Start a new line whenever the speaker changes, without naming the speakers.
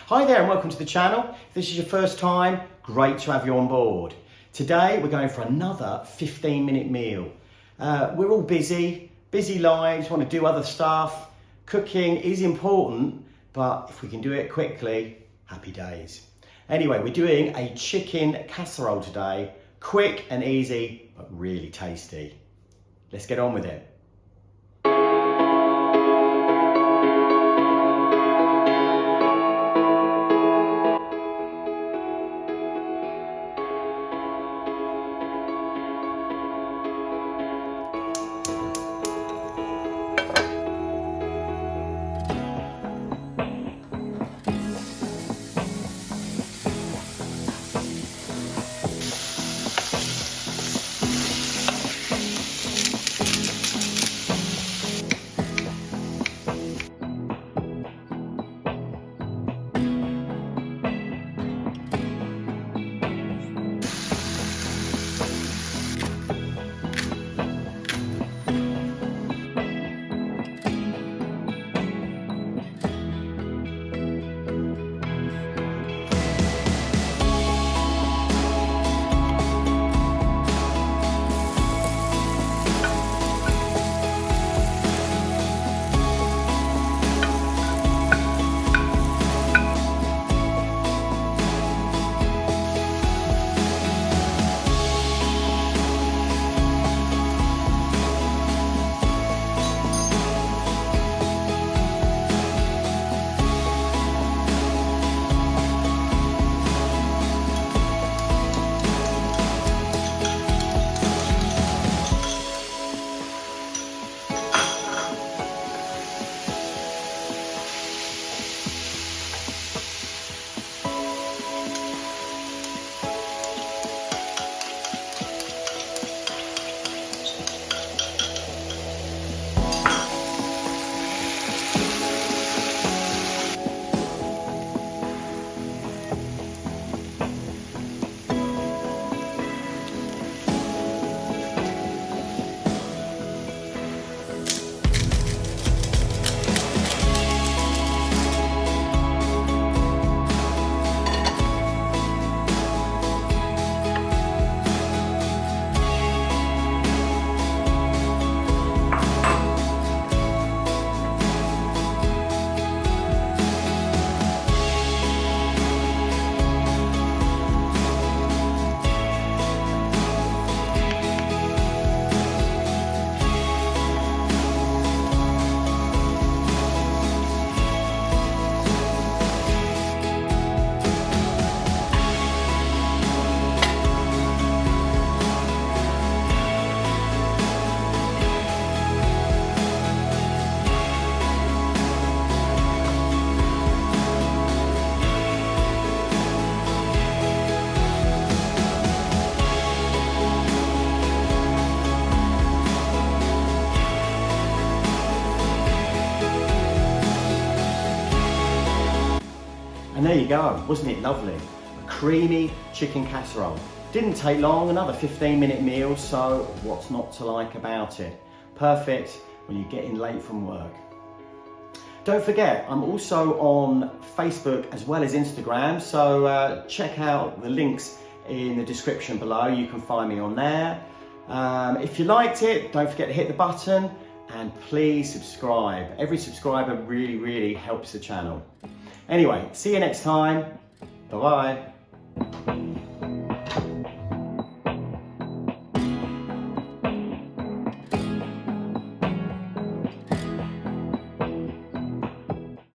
Hi there and welcome to the channel. If this is your first time, great to have you on board. Today we're going for another 15-minute meal. We're all busy lives, want to do other stuff. Cooking is important, but if we can do it quickly, happy days. Anyway, we're doing a chicken casserole today. Quick and easy, but really tasty. Let's get on with it. And there you go, wasn't it lovely? A creamy chicken casserole. Didn't take long, another 15-minute meal, so what's not to like about it? Perfect when you're getting late from work. Don't forget, I'm also on Facebook as well as Instagram, so check out the links in the description below. You can find me on there. If you liked it, don't forget to hit the button and please subscribe. Every subscriber really helps the channel. Anyway, see you next time. Bye-bye.